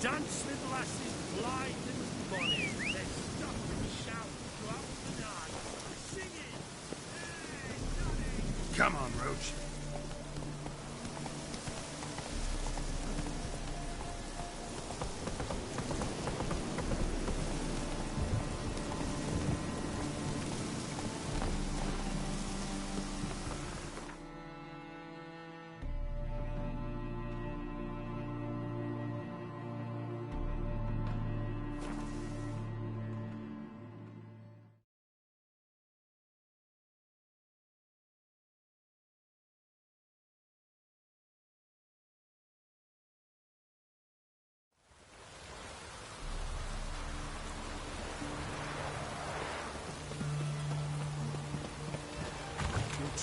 Dance with lasses blithe and bonny. They stop and shout throughout the night, singing, "Hey, Johnny!" Come on, Roach.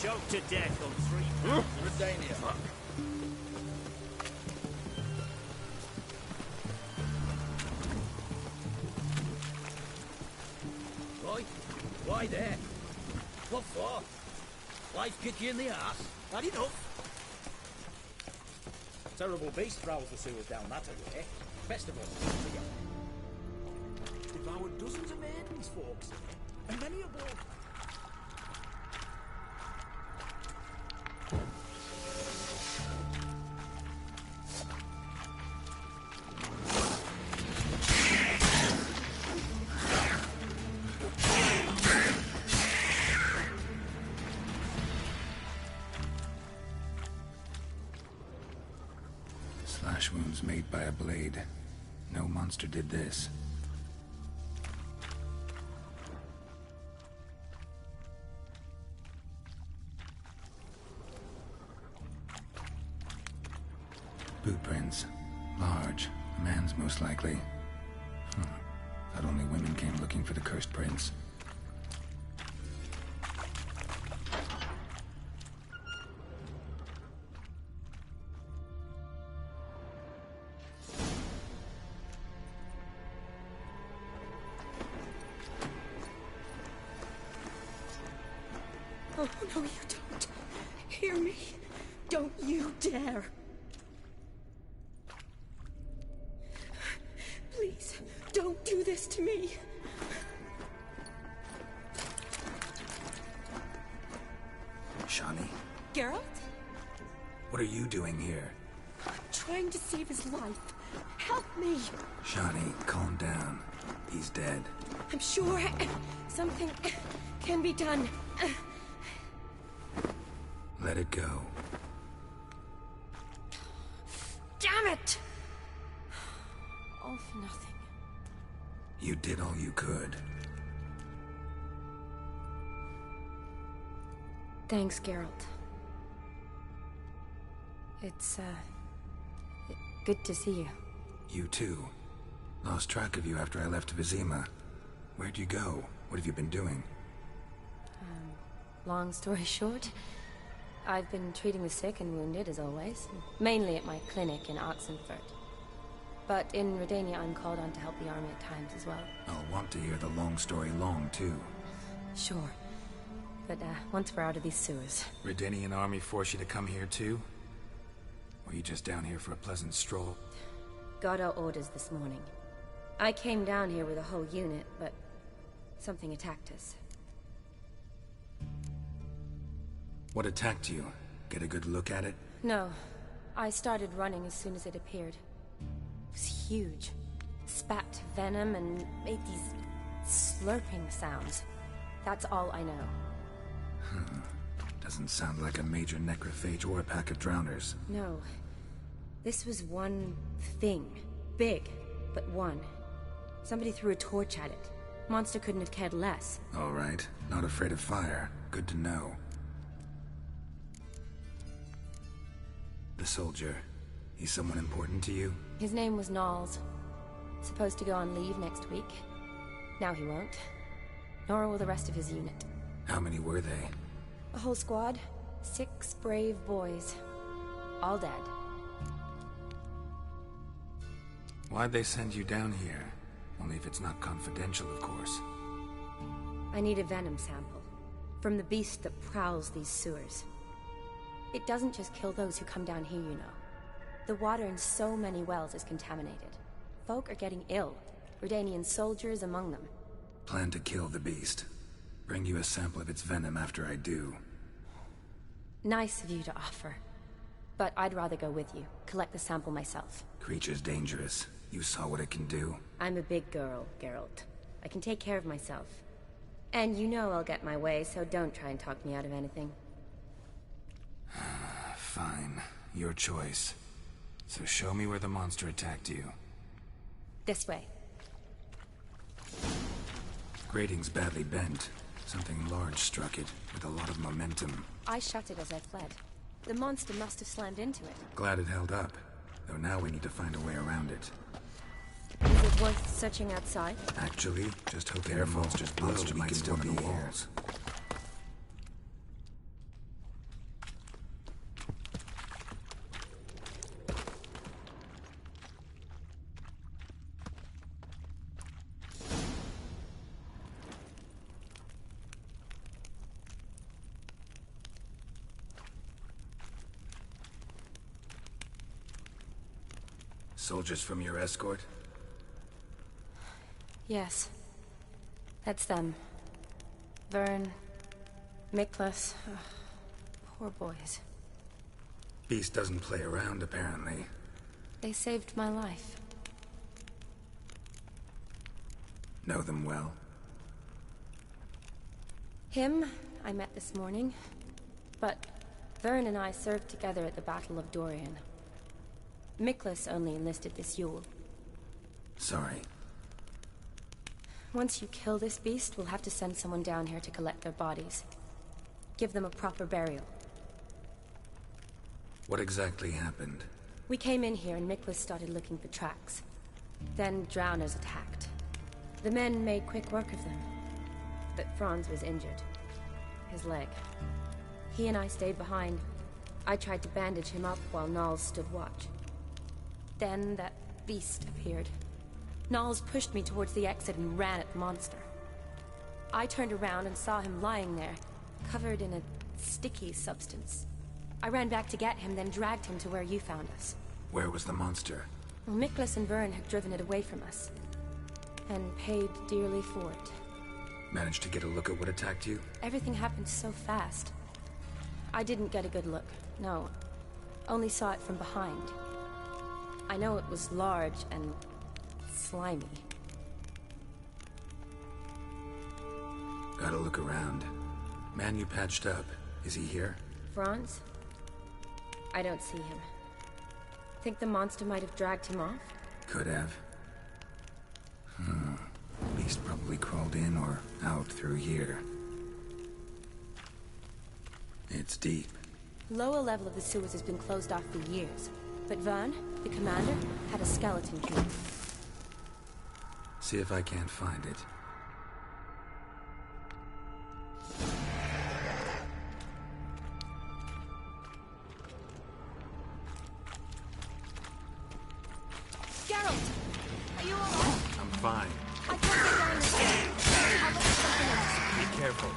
Choked to death on 3 pounds of Redania. Right? Why there? What for? Life kick you in the ass? Had enough? Terrible beast prowls the sewers down that way. Best of us, together. Devoured dozens of maidens, folks, and many a boy. Slash wounds made by a blade. No monster did this. Boot prints. Large. A man's most likely. Thought only women came looking for the cursed prince. Oh, no, you don't. Hear me. Don't you dare. Please, don't do this to me. Shani? Geralt? What are you doing here? I'm trying to save his life. Help me. Shani, calm down. He's dead. I'm sure something can be done. Let it go. Damn it! All for nothing. You did all you could. Thanks, Geralt. It's, good to see you. You too. Lost track of you after I left Vizima. Where'd you go? What have you been doing? Long story short, I've been treating the sick and wounded, as always. Mainly at my clinic in Oxenfurt. But in Redania, I'm called on to help the army at times as well. I'll want to hear the long story long, too. Sure. But, once we're out of these sewers... Redanian army forced you to come here, too? Or are you just down here for a pleasant stroll? Got our orders this morning. I came down here with a whole unit, but... something attacked us. What attacked you? Get a good look at it? No. I started running as soon as it appeared. It was huge. Spat venom and made these slurping sounds. That's all I know. Doesn't sound like a major necrophage or a pack of drowners. No. This was one thing. Big, but one. Somebody threw a torch at it. Monster couldn't have cared less. All right. Not afraid of fire. Good to know. The soldier. He's someone important to you? His name was Knowles. Supposed to go on leave next week. Now he won't. Nor will the rest of his unit. How many were they? A whole squad. 6 brave boys. All dead. Why'd they send you down here? Only if it's not confidential, of course. I need a venom sample. From the beast that prowls these sewers. It doesn't just kill those who come down here, you know. The water in so many wells is contaminated. Folk are getting ill. Redanian soldiers among them. Plan to kill the beast. Bring you a sample of its venom after I do. Nice of you to offer. But I'd rather go with you. Collect the sample myself. Creature's dangerous. You saw what it can do. I'm a big girl, Geralt. I can take care of myself. And you know I'll get my way, so don't try and talk me out of anything. Fine. Your choice. So show me where the monster attacked you. This way. Grating's badly bent. Something large struck it, with a lot of momentum. I shut it as I fled. The monster must have slammed into it. Glad it held up. Though now we need to find a way around it. Is it worth searching outside? Actually, just hope the monster's blood might still be here. Soldiers from your escort? Yes. That's them. Vern, Miklas. Poor boys. Beast doesn't play around, apparently. They saved my life. Know them well? Him, I met this morning. But Vern and I served together at the Battle of Dorian. Miklas only enlisted this Yule. Sorry. Once you kill this beast, we'll have to send someone down here to collect their bodies. Give them a proper burial. What exactly happened? We came in here and Miklas started looking for tracks. Then drowners attacked. The men made quick work of them. But Franz was injured. His leg. He and I stayed behind. I tried to bandage him up while Nals stood watch. Then that beast appeared. Nals pushed me towards the exit and ran at the monster. I turned around and saw him lying there, covered in a sticky substance. I ran back to get him, then dragged him to where you found us. Where was the monster? Well, Miklas and Vern had driven it away from us. And paid dearly for it. Managed to get a look at what attacked you? Everything happened so fast. I didn't get a good look, no. Only saw it from behind. I know it was large and slimy. Gotta look around. Man you patched up, is he here? Franz? I don't see him. Think the monster might have dragged him off? Could have. Beast probably crawled in or out through here. It's deep. Lower level of the sewers has been closed off for years. But Vern, the commander, had a skeleton key. See if I can't find it. Geralt! Are you alright? I'm fine. I can't get down this way. I'll look for something else. Be careful.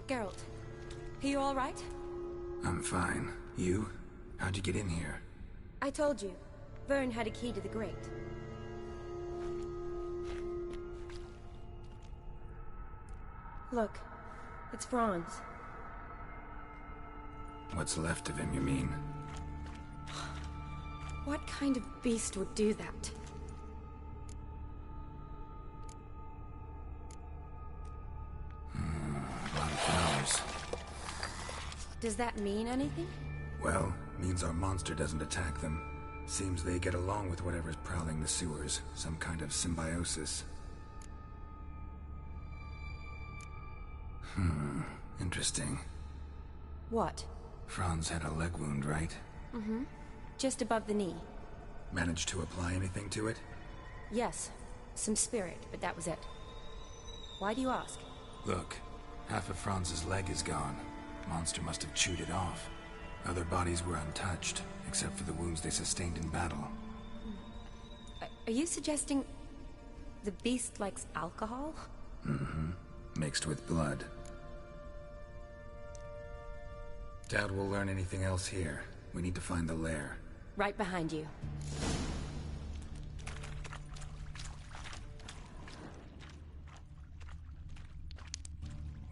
Geralt, are you all right? I'm fine. You? How'd you get in here? I told you. Vern had a key to the grate. Look, it's Franz. What's left of him, you mean? What kind of beast would do that? A lot of flowers. Does that mean anything? Well, means our monster doesn't attack them. Seems they get along with whatever's prowling the sewers. Some kind of symbiosis. Interesting. What? Franz had a leg wound, right? Mm-hmm. Just above the knee. Managed to apply anything to it? Yes. Some spirit, but that was it. Why do you ask? Look, half of Franz's leg is gone. Monster must have chewed it off. Other bodies were untouched, except for the wounds they sustained in battle. Are you suggesting the beast likes alcohol? Mm-hmm. Mixed with blood. Doubt we'll learn anything else here. We need to find the lair. Right behind you.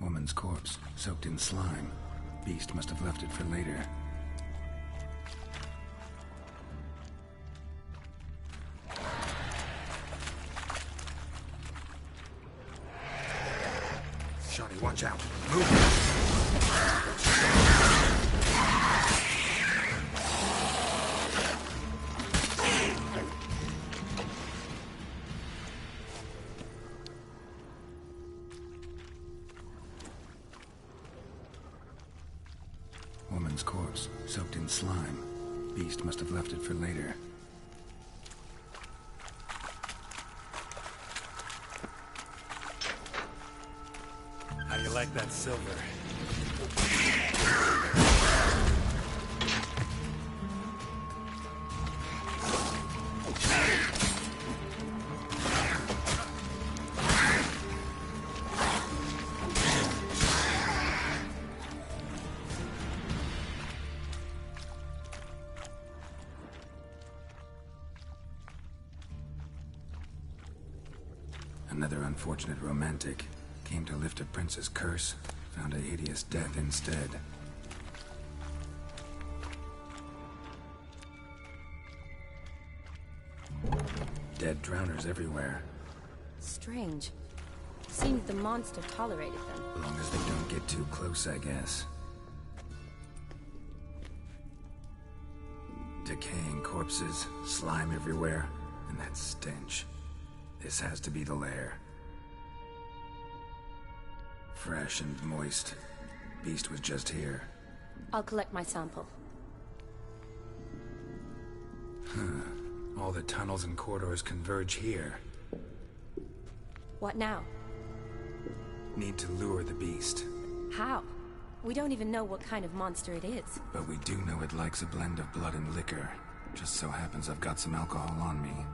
Woman's corpse, soaked in slime. Beast must have left it for later. Shawnee, watch out. Move! Woman's corpse, soaked in slime. Beast must have left it for later. How you like that silver? Another unfortunate romantic. Came to lift a prince's curse, found a hideous death instead. Dead drowners everywhere. Strange. Seems the monster tolerated them. As long as they don't get too close, I guess. Decaying corpses, slime everywhere, and that stench. This has to be the lair. Fresh and moist. Beast was just here. I'll collect my sample. All the tunnels and corridors converge here. What now? Need to lure the beast. How? We don't even know what kind of monster it is. But we do know it likes a blend of blood and liquor. Just so happens I've got some alcohol on me.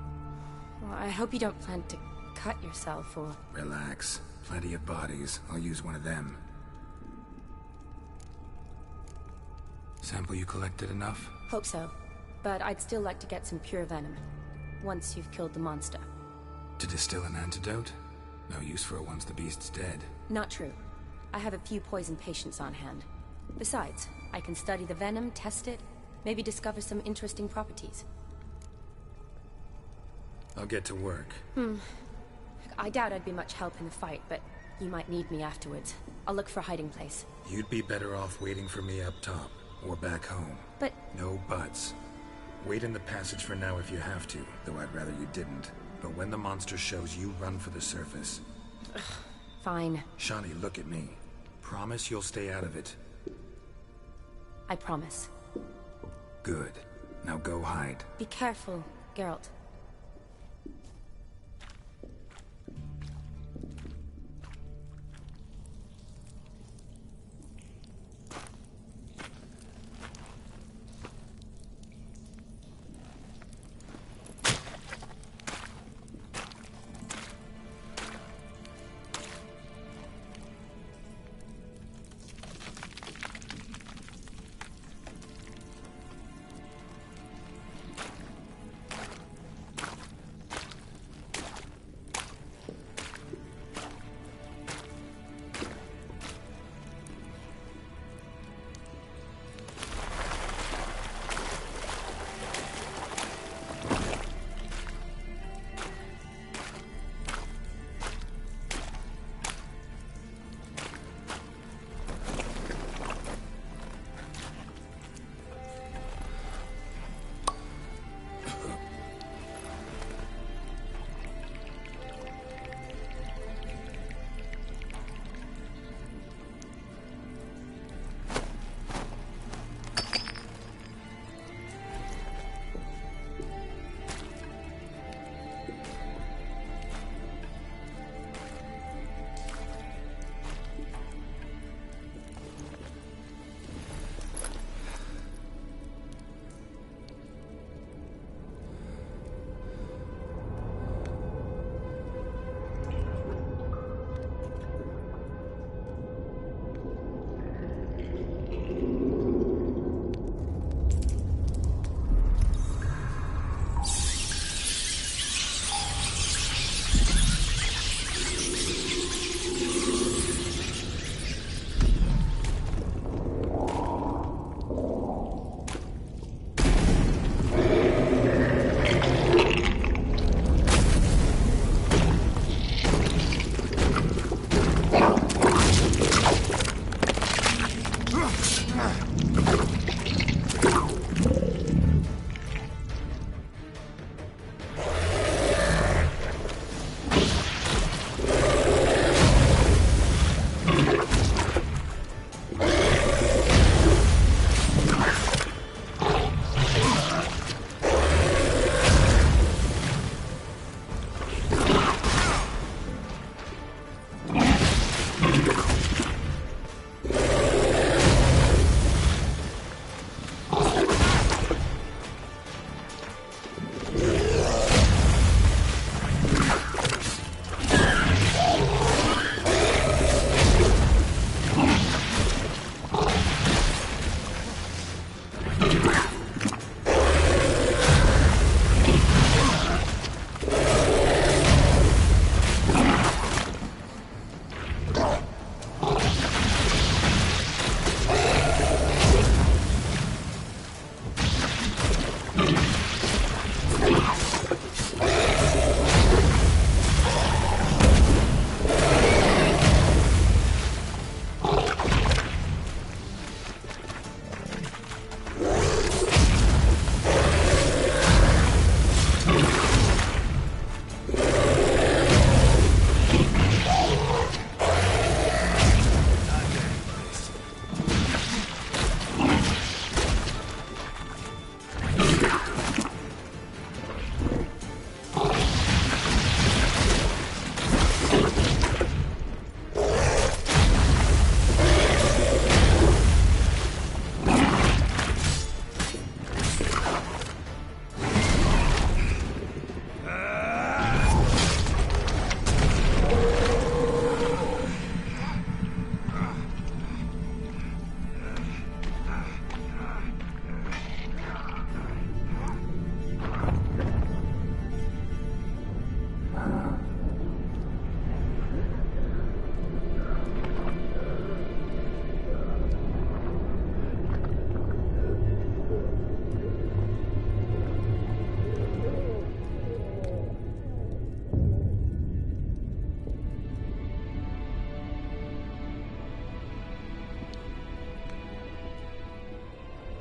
Well, I hope you don't plan to cut yourself or... Relax. Plenty of bodies. I'll use one of them. Sample you collected enough? Hope so. But I'd still like to get some pure venom. Once you've killed the monster. To distill an antidote? No use for it once the beast's dead. Not true. I have a few poison patients on hand. Besides, I can study the venom, test it, maybe discover some interesting properties. I'll get to work. I doubt I'd be much help in the fight, but you might need me afterwards. I'll look for a hiding place. You'd be better off waiting for me up top, or back home. But... No buts. Wait in the passage for now if you have to, though I'd rather you didn't. But when the monster shows, you run for the surface. Fine. Shawnee, look at me. Promise you'll stay out of it. I promise. Good. Now go hide. Be careful, Geralt.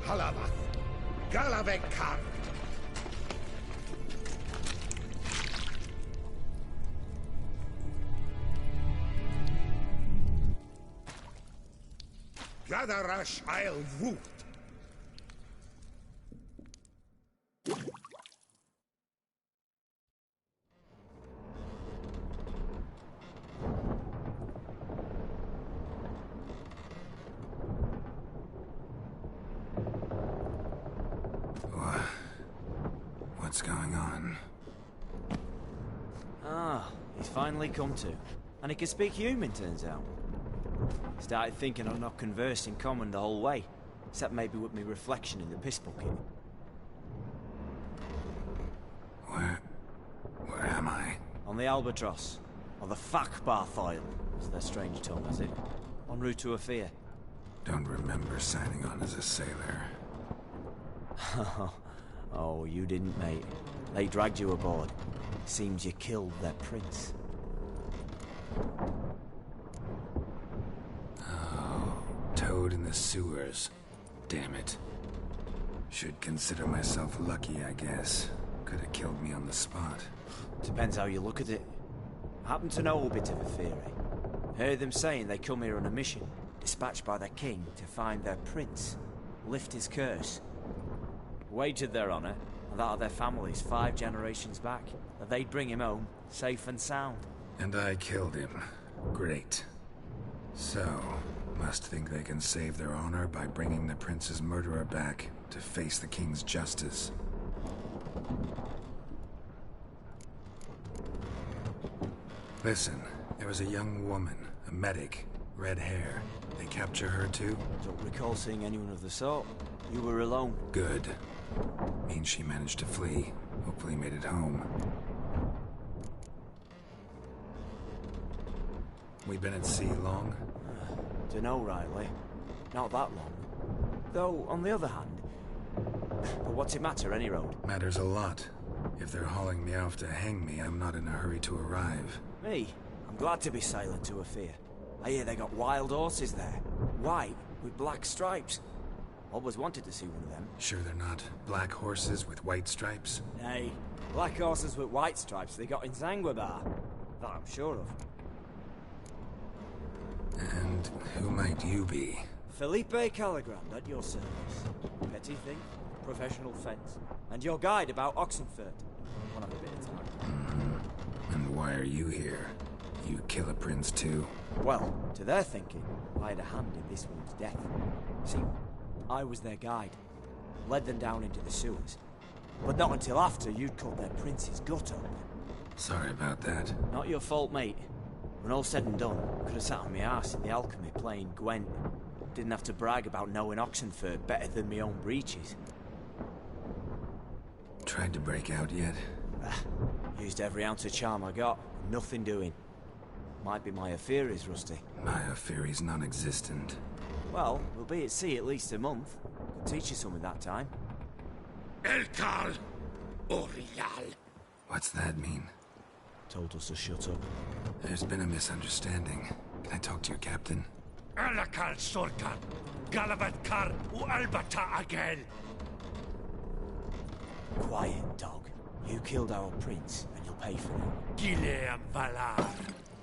Halavath, Galavekar. Gadarash I'll root. What's going on? Ah, he's finally come to. And he can speak human, turns out. Started thinking I'd not conversed in common the whole way, except maybe with me reflection in the piss bucket. Where am I? On the Albatross, or the Fakbarth Isle, as their strange tongue has it. En route to Ophir. Don't remember signing on as a sailor. Oh, you didn't, mate. They dragged you aboard. Seems you killed their prince. Oh, toad in the sewers. Damn it. Should consider myself lucky, I guess. Could have killed me on the spot. Depends how you look at it. I happen to know a bit of Ophir. Heard them saying they come here on a mission, dispatched by their king to find their prince, lift his curse. Wagered their honor, and that of their families 5 generations back, that they'd bring him home, safe and sound. And I killed him. Great. So, must think they can save their honor by bringing the prince's murderer back to face the king's justice. Listen, there was a young woman, a medic, red hair. They capture her too? Don't recall seeing anyone of the sort. You were alone. Good. Means she managed to flee. Hopefully made it home. We been at sea long? Dunno rightly. Not that long. Though, on the other hand... But what's it matter, any road? Matters a lot. If they're hauling me off to hang me, I'm not in a hurry to arrive. Me? I'm glad to be sailing to Ophir. I hear they got wild horses there. White, with black stripes. Always wanted to see one of them. Sure they're not black horses with white stripes? Nay, black horses with white stripes they got in Zanguebar. That I'm sure of. And who might you be? Felipe Caligrand at your service. Petty thing, professional fence. And your guide about Oxenfurt. Wanna have a bit of time. And why are you here? You kill a prince too? Well, to their thinking, I had a hand in this one's death. See, I was their guide. Led them down into the sewers. But not until after you'd cut their prince's gut open. Sorry about that. Not your fault, mate. When all said and done, could have sat on my arse in the alchemy playing Gwent. Didn't have to brag about knowing Oxenfurt better than my own breeches. Tried to break out yet? Used every ounce of charm I got. Nothing doing. Might be my affair is rusty. My affair is non-existent. Well, we'll be at sea at least a month. Could teach you something that time. Elkal Orial. What's that mean? Told us to shut up. There's been a misunderstanding. Can I talk to your captain? Alakal Sorkan, Galavatkar u Albata Agel. Quiet, dog. You killed our prince, and you'll pay for it. Gileam Valar,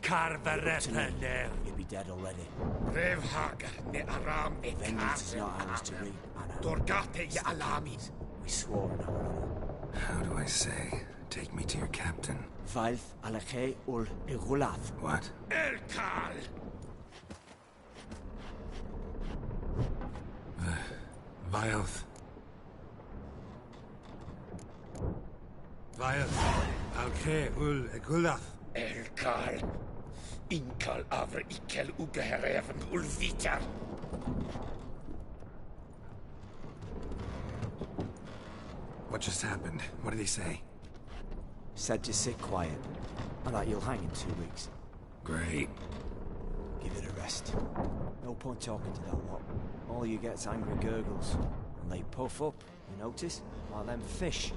Carverepener. You'd be dead already. Revhaga ne Aram e Vengeance is not ours to reap, Anna. Dorgate ya Alamis. We swore on our honor. How do I say? Take me to your captain. Valth Alakhe ul Igulath. What? Elkal. Vilth. Vilth. Alkhe ul Egulath. Elkal. Inkal avre ikel ugehereven ulvitar. What just happened? What did he say? Said to sit quiet, and that you'll hang in 2 weeks. Great. Give it a rest. No point talking to that lot. All you get's angry gurgles. And they puff up, you notice? Like them fish.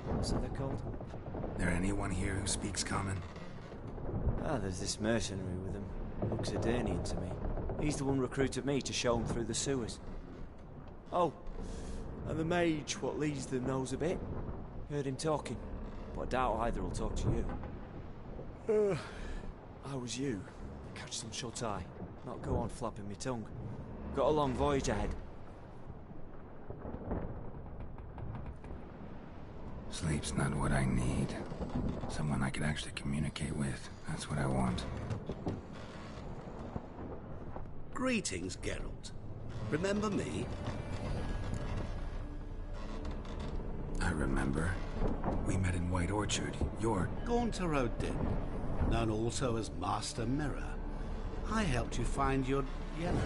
What's that they're called? There anyone here who speaks common? Ah, there's this mercenary with them. Looks Adernian to me. He's the one recruited me to show him through the sewers. Oh, and the mage what leads them knows a bit. Heard him talking, but I doubt either will talk to you. How was you? Catch some shut-eye, not go on flapping my tongue. Got a long voyage ahead. Sleep's not what I need. Someone I can actually communicate with. That's what I want. Greetings, Geralt. Remember me? I remember. We met in White Orchard. You're... Gaunter Odin, known also as Master Mirror. I helped you find your yellow.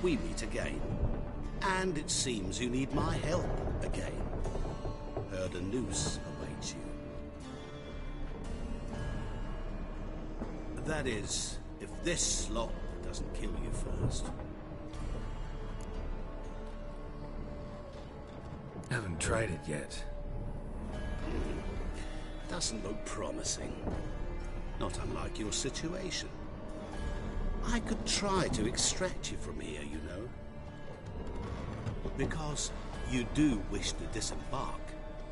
We meet again. And it seems you need my help again. Heard a noose awaits you. That is, if this slop doesn't kill you first. Haven't tried it yet. Doesn't look promising. Not unlike your situation. I could try to extract you from here, you know. Because you do wish to disembark,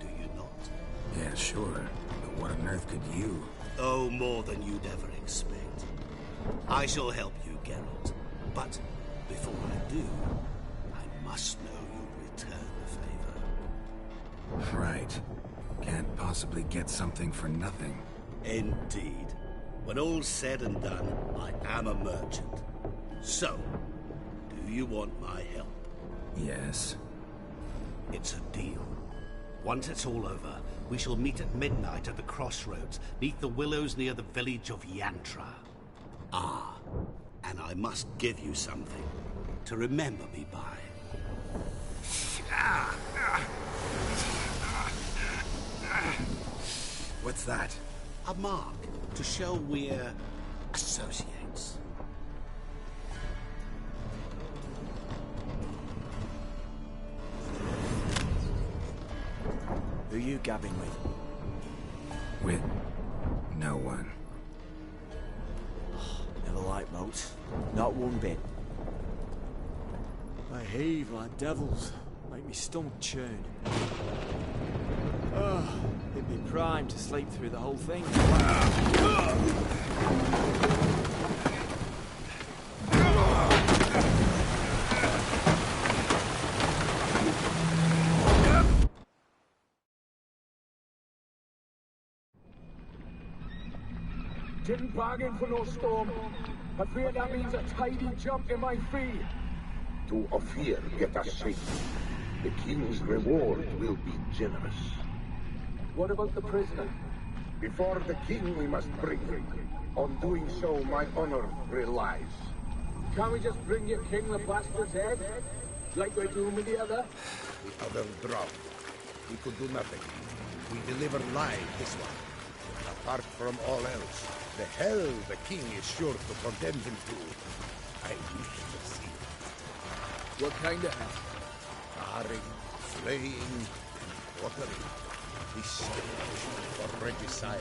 do you not? Yeah, sure. But what on earth could you? Oh, more than you'd ever expect. I shall help you, Geralt. But before I do, I must know you'll return the favor. Right. Can't possibly get something for nothing. Indeed. When all's said and done, I am a merchant. So, do you want my help? Yes. It's a deal. Once it's all over, we shall meet at midnight at the crossroads, neath the willows near the village of Yantra. Ah, and I must give you something to remember me by. What's that? A mark to show we're associates. Who you gabbing with? With no one. Never liked boats. Not one bit. They heave like devils. Make me stomach churn. It'd be prime to sleep through the whole thing. Didn't bargain for no storm. I fear that means a tidy jump in my fee. To Ophir, get us safe. The king's reward will be generous. What about the prisoner? Before the king we must bring him. On doing so, my honor relies. Can't we just bring your king the bastard's head? Like we're doing with the other? The other dropped. We could do nothing. We deliver live this one. Apart from all else, the hell the king is sure to condemn him to. I wish to see it. What kind of hell? Carring, flaying, and quartering. This stage for regicide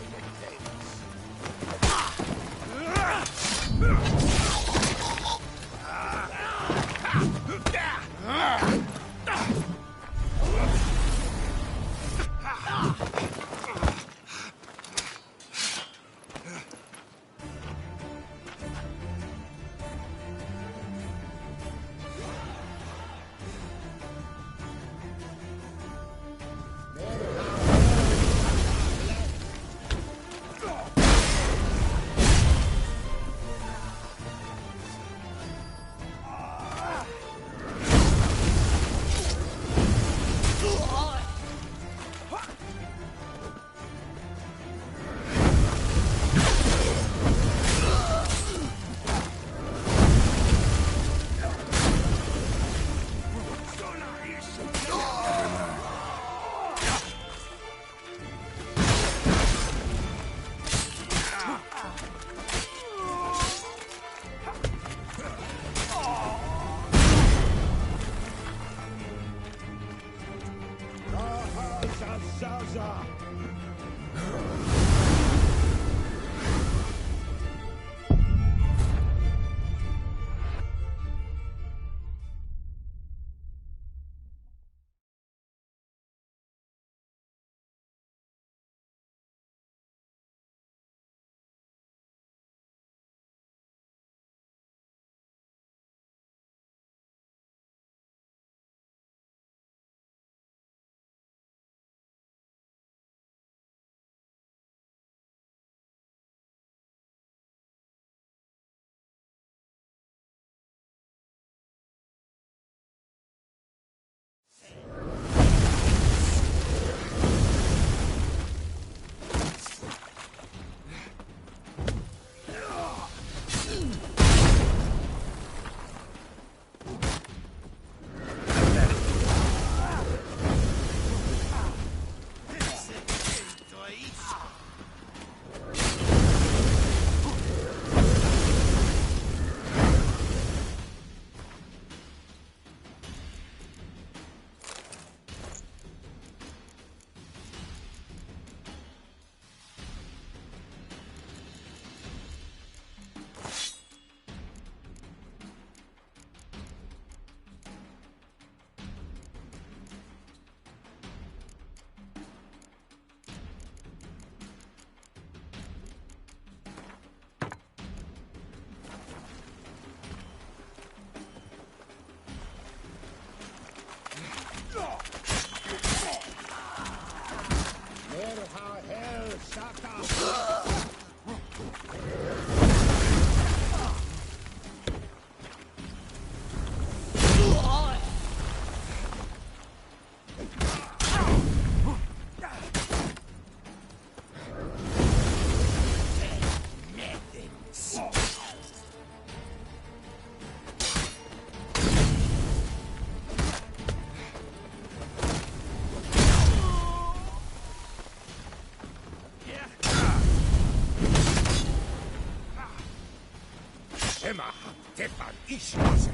issues.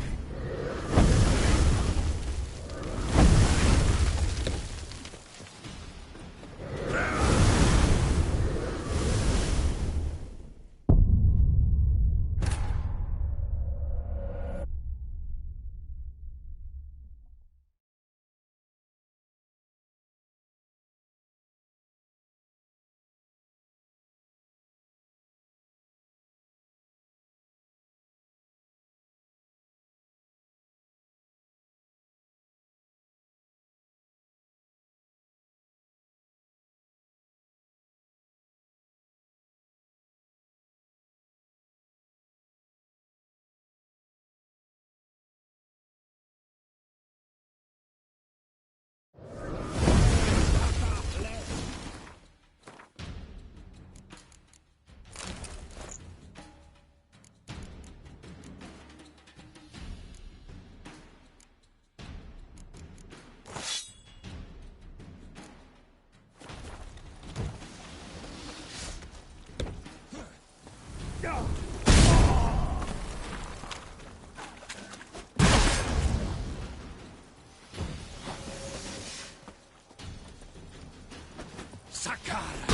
Sakara!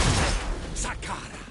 Sakara!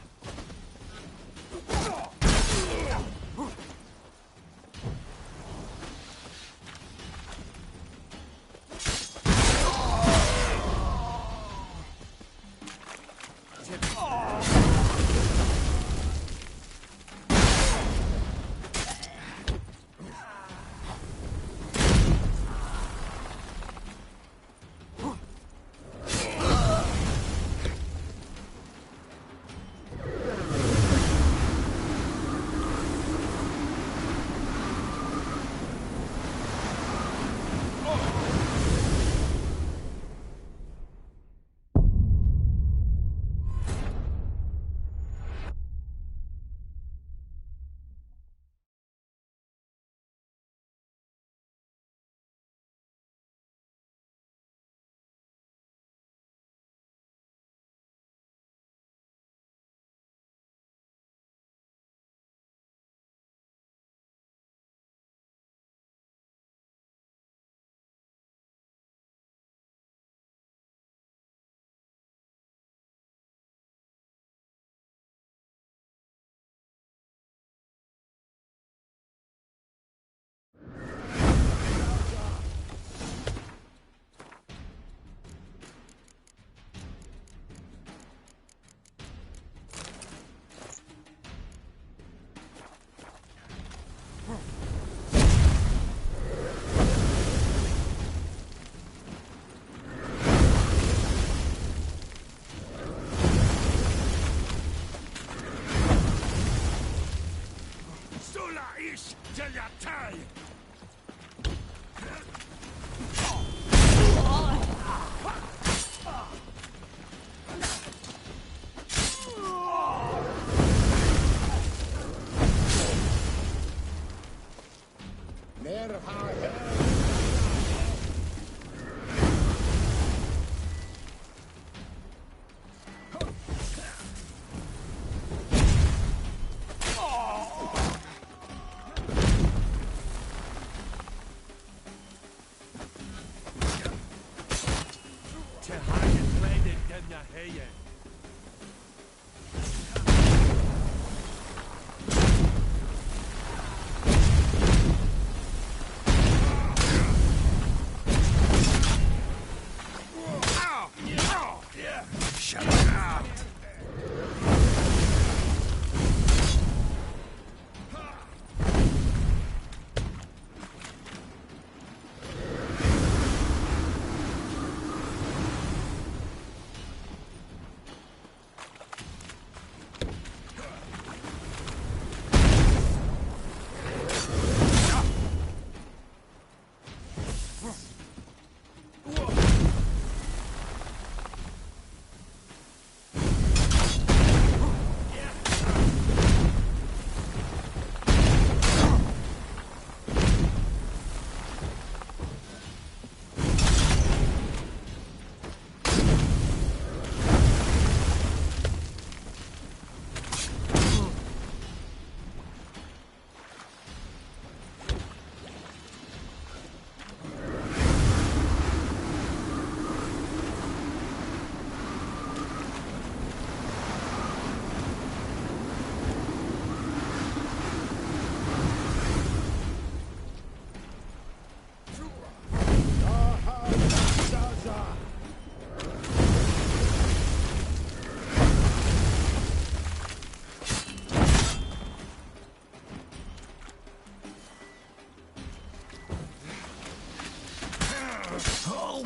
Oh,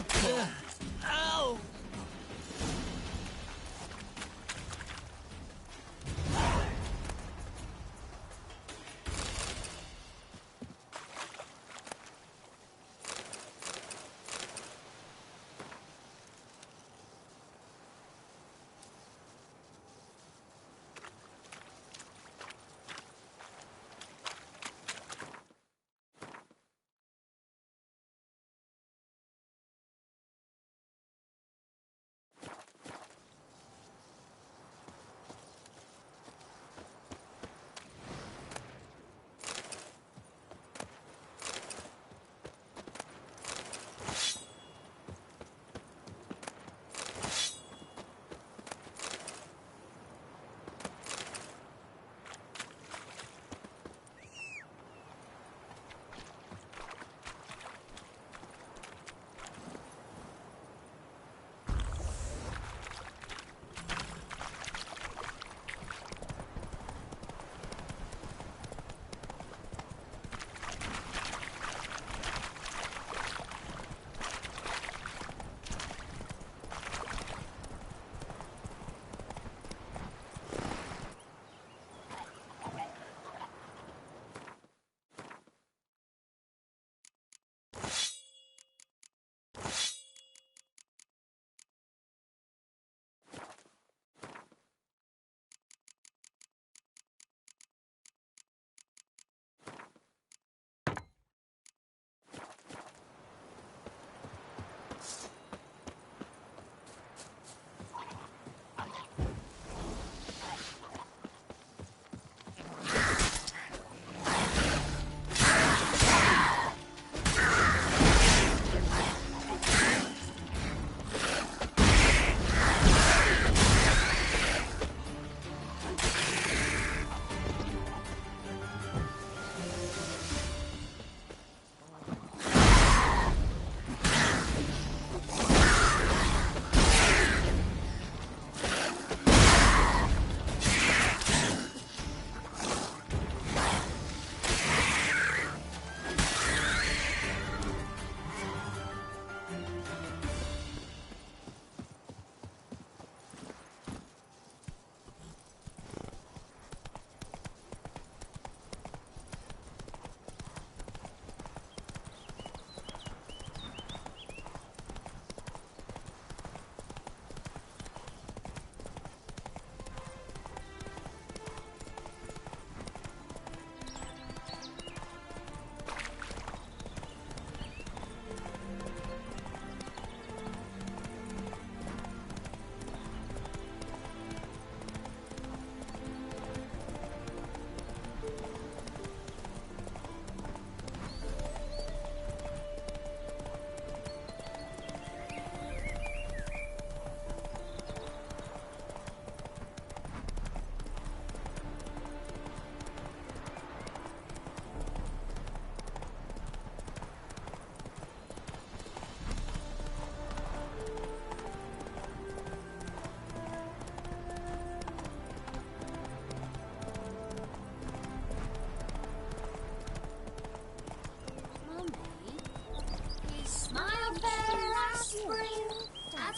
ow!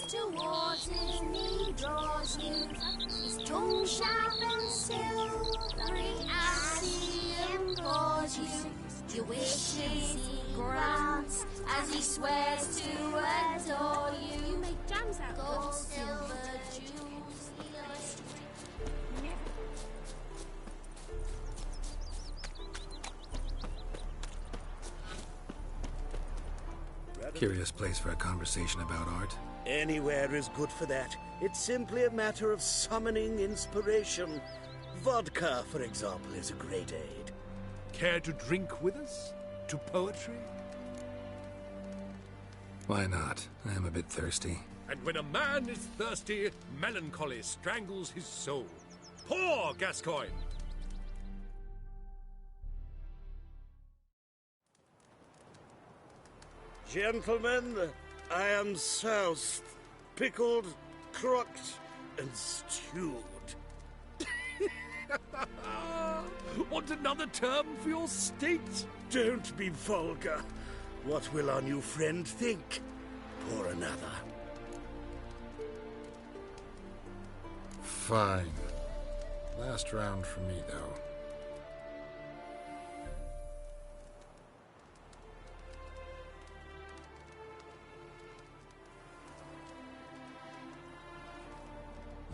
towards him he draws you. His tongue sharp and silvery as he implores you. Your wishes he grants as he swears to adore you. You make jams out of Gold, silver, jewels, Curious place for a conversation about art. Anywhere is good for that. It's simply a matter of summoning inspiration. Vodka, for example, is a great aid. Care to drink with us? To poetry? Why not? I am a bit thirsty. And when a man is thirsty, melancholy strangles his soul. Pour, Gascoigne! Gentlemen, I am soused, pickled, crocked, and stewed. Want another term for your state? Don't be vulgar. What will our new friend think? Pour another. Fine. Last round for me, though.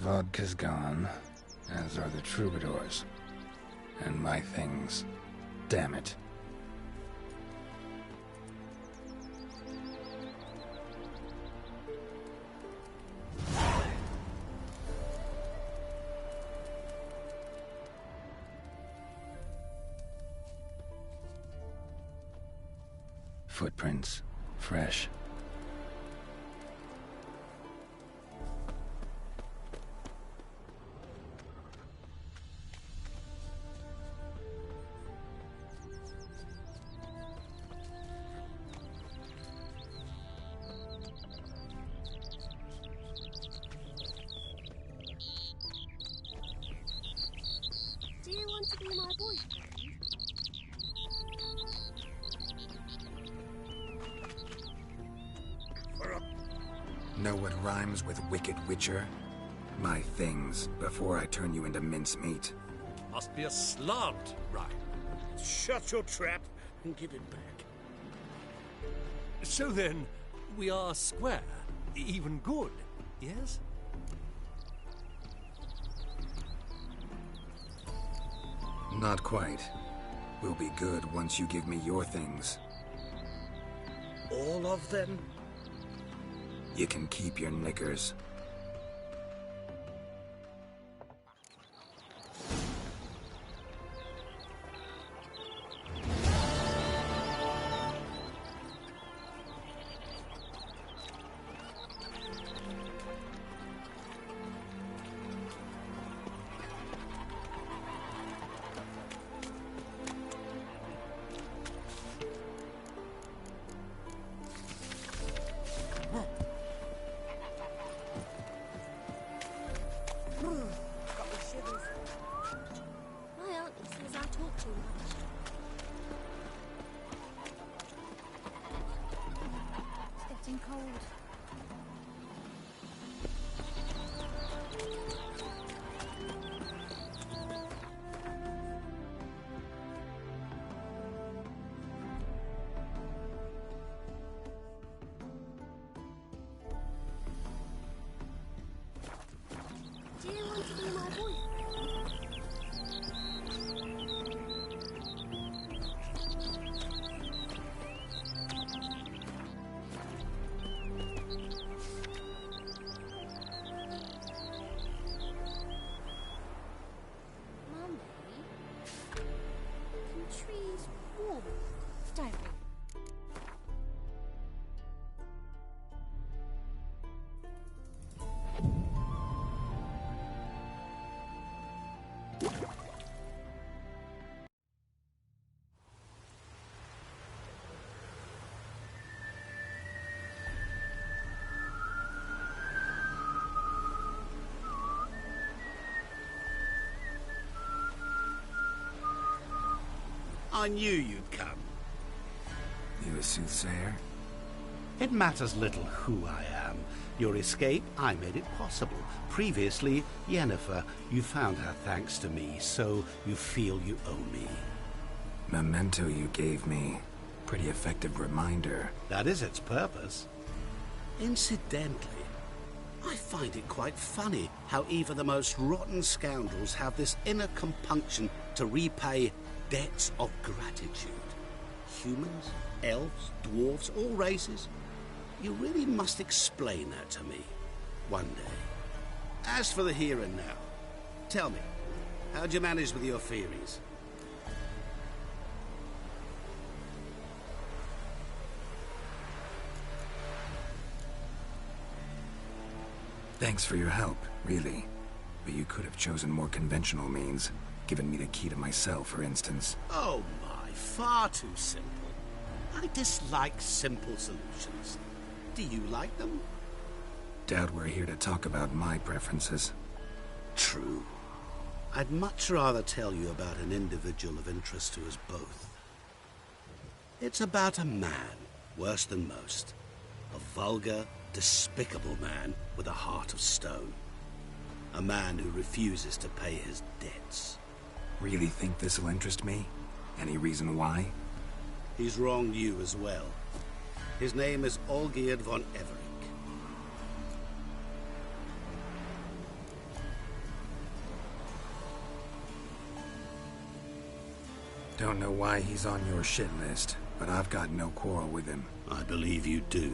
Vodka's gone, as are the troubadours. And my things. Damn it. Footprints. Fresh. Do you want to be my boyfriend? Know what rhymes with wicked witcher? My things, before I turn you into mincemeat. Must be a slant, right? Shut your trap and give it back. So then, we are square, even good, yes? Not quite. We'll be good once you give me your things. All of them? You can keep your knickers. Got the shivers. My auntie says I talk too much. It's getting cold. Do you want to be my boyfriend? Mummy, can trees warm? Don't they? I knew you'd come. You a soothsayer? It matters little who I am. Your escape, I made it possible. Previously, Yennefer, you found her thanks to me, so you feel you owe me. Memento you gave me. Pretty effective reminder. That is its purpose. Incidentally, I find it quite funny how even the most rotten scoundrels have this inner compunction to repay debts of gratitude. Humans, elves, dwarves, all races. You really must explain that to me one day. As for the here and now, tell me, how'd you manage with your theories? Thanks for your help, really. But you could have chosen more conventional means. Given me the key to my cell, for instance. Oh my, far too simple. I dislike simple solutions. Do you like them? Doubt we're here to talk about my preferences. True. I'd much rather tell you about an individual of interest to us both. It's about a man Worse than most. A vulgar, despicable man with a heart of stone. A man who refuses to pay his debts. Really think this'll interest me? Any reason why? He's wronged you as well. His name is Olgierd von Everick. Don't know why he's on your shit list, but I've got no quarrel with him. I believe you do,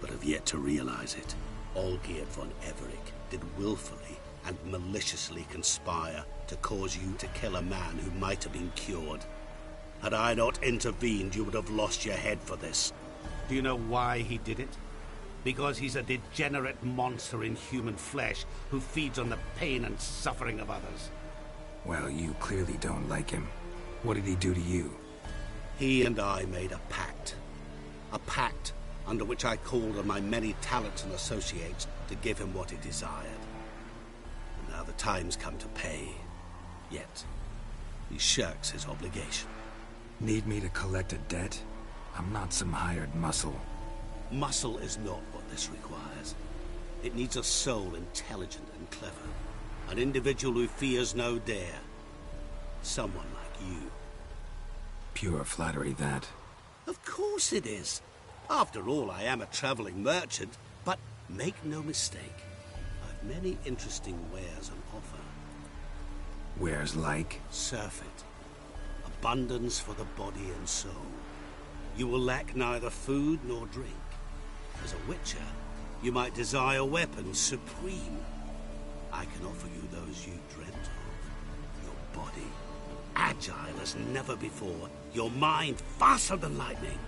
but have yet to realize it. Olgierd von Everick did willfully and maliciously conspire to cause you to kill a man who might have been cured. Had I not intervened, you would have lost your head for this. Do you know why he did it? Because he's a degenerate monster in human flesh who feeds on the pain and suffering of others. Well, you clearly don't like him. What did he do to you? He and I made a pact. A pact under which I called on my many talents and associates to give him what he desired. And now the time's come to pay. Yet, he shirks his obligation. Need me to collect a debt? I'm not some hired muscle. Muscle is not what this requires. It needs a soul intelligent and clever. An individual who fears no dare. Someone like you. Pure flattery, that. Of course it is. After all, I am a traveling merchant. But make no mistake, I've many interesting wares on offer. Wares like? Surfeit. Abundance for the body and soul. You will lack neither food nor drink. As a witcher, you might desire weapons supreme. I can offer you those you dreamt of. Your body, agile as never before. Your mind, faster than lightning.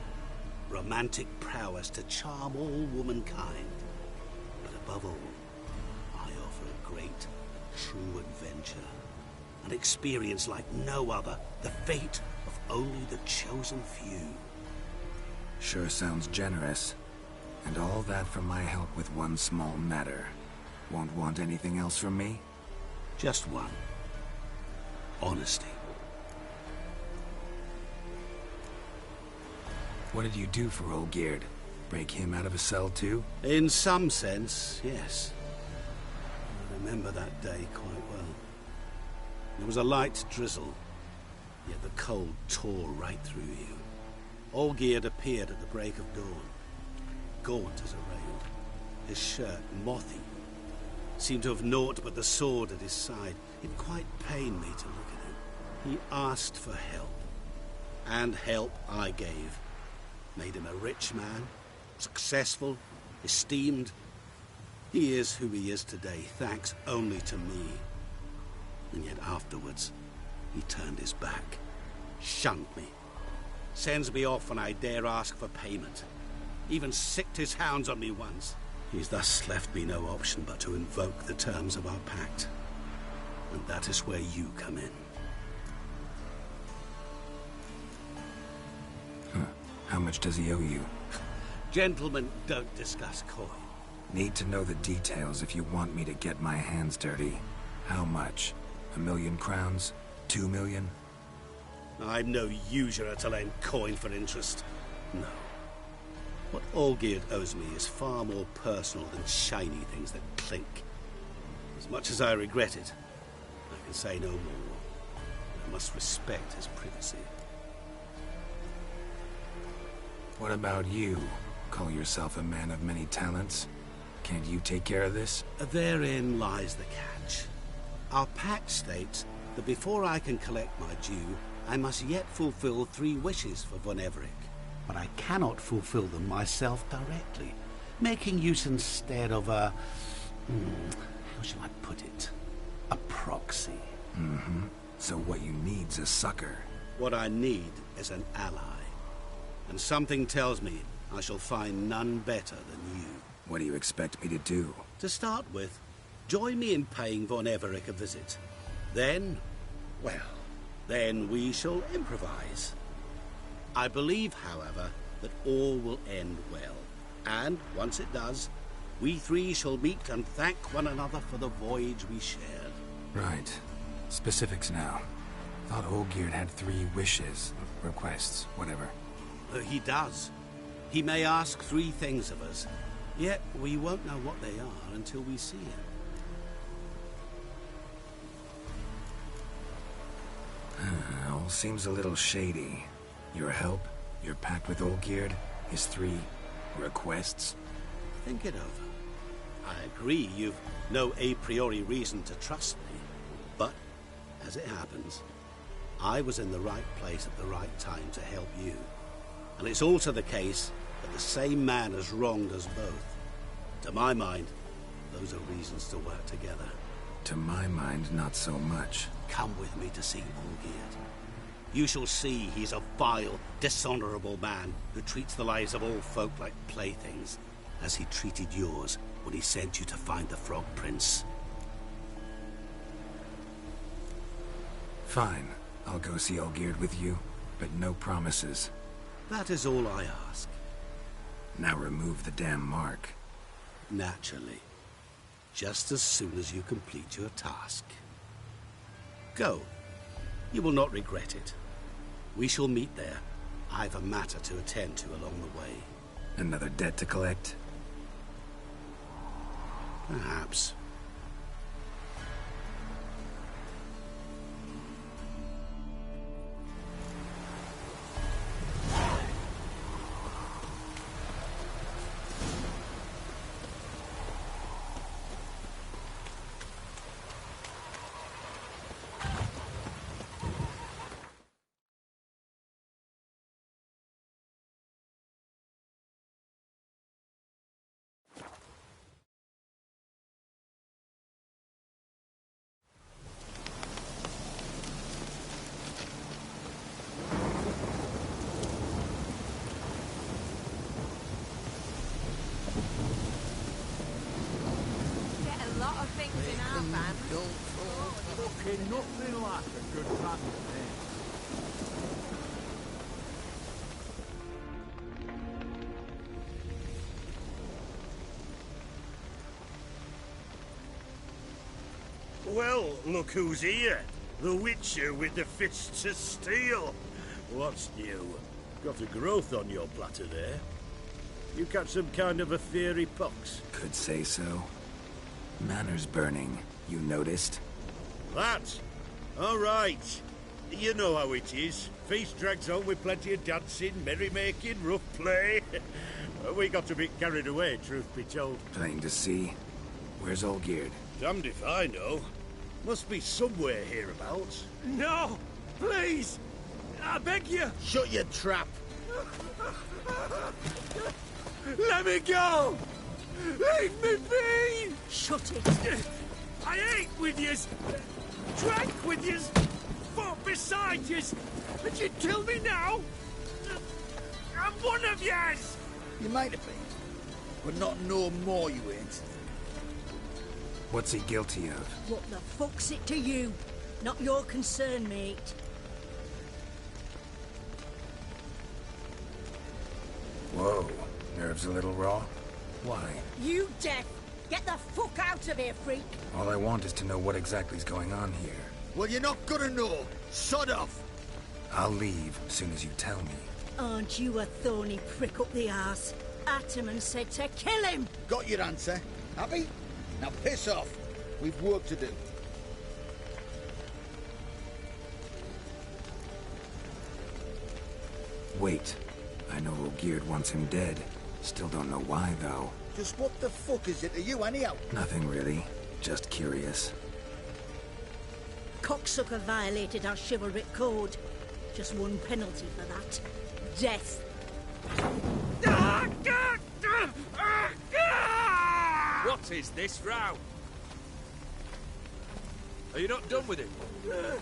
Romantic prowess to charm all womankind. But above all, I offer a great, true adventure. An experience like no other. The fate of only the chosen few. Sure sounds generous. And all that for my help with one small matter. Won't want anything else from me? Just one. Honesty. What did you do for Olgierd? Break him out of a cell too? In some sense, yes. I remember that day quite well. There was a light drizzle, yet the cold tore right through you. Olgierd appeared at the break of dawn, gaunt as a rail, his shirt mothy, seemed to have naught but the sword at his side. It quite pained me to look at him. He asked for help, and help I gave. Made him a rich man, successful, esteemed. He is who he is today, thanks only to me. And yet afterwards, he turned his back, shunned me, sends me off when I dare ask for payment. Even sicked his hounds on me once. He's thus left me no option but to invoke the terms of our pact. And that is where you come in. How much does he owe you? Gentlemen don't discuss coin. Need to know the details if you want me to get my hands dirty. How much? 1,000,000 crowns? 2 million? I'm no usurer to lend coin for interest. No. What Olgierd owes me is far more personal than shiny things that clink. As much as I regret it, I can say no more. I must respect his privacy. What about you? Call yourself a man of many talents? Can't you take care of this? Therein lies the catch. Our pact states that before I can collect my due, I must yet fulfill 3 wishes for von Everick. But I cannot fulfill them myself directly, making use instead of a... how shall I put it? A proxy. Mm-hmm. So what you need's a sucker. What I need is an ally. And something tells me I shall find none better than you. What do you expect me to do? To start with, join me in paying von Everick a visit. Then, well, then we shall improvise. I believe, however, that all will end well. And, once it does, we 3 shall meet and thank one another for the voyage we shared. Right. Specifics now. Thought Olgierd had 3 wishes, requests, whatever. He does. He may ask 3 things of us, yet we won't know what they are until we see him. All seems a little shady. Your help, your pact with Olgierd, his 3 requests. Think it over. I agree you've no a priori reason to trust me, but, as it happens, I was in the right place at the right time to help you. And it's also the case that the same man has wronged us both. To my mind, those are reasons to work together. To my mind, not so much. Come with me to see Olgierd. You shall see he's a vile, dishonorable man who treats the lives of all folk like playthings, as he treated yours when he sent you to find the Frog Prince. Fine. I'll go see Olgierd with you, but no promises. That is all I ask. Now remove the damn mark. Naturally. Just as soon as you complete your task. Go. You will not regret it. We shall meet there. I have a matter to attend to along the way. Another debt to collect? Perhaps. Looking nothing like a good man to me. Well, look who's here. The Witcher with the fists of steel. What's new? Got a growth on your platter there. You catch some kind of a fiery pox? Could say so. Manor's burning. You noticed? That? All right. You know how it is. Feast drags on with plenty of dancing, merrymaking, rough play. We got a bit carried away, truth be told. Plain to see. Where's Olgierd? Damned if I know. Must be somewhere hereabouts. No! Please! I beg you! Shut your trap! Let me go! Leave me be! Shut it! I ate with yous! Drank with yous! Fought beside yous! But you'd kill me now? I'm one of yous! You might have been, but not no more you ain't. What's he guilty of? What the fuck's it to you? Not your concern, mate. Whoa. Nerves a little raw? Why? You deaf! Get the fuck out of here, freak! All I want is to know what exactly is going on here. Well, you're not gonna know. Sod off! I'll leave as soon as you tell me. Aren't you a thorny prick up the arse? Ataman said to kill him! Got your answer. Happy? Now piss off. We've work to do. Wait. I know Olgierd wants him dead. Still don't know why, though. Just what the fuck is it to you, anyhow? Nothing really. Just curious. Cocksucker violated our chivalric code. Just one penalty for that. Death. What is this row? Are you not done with it?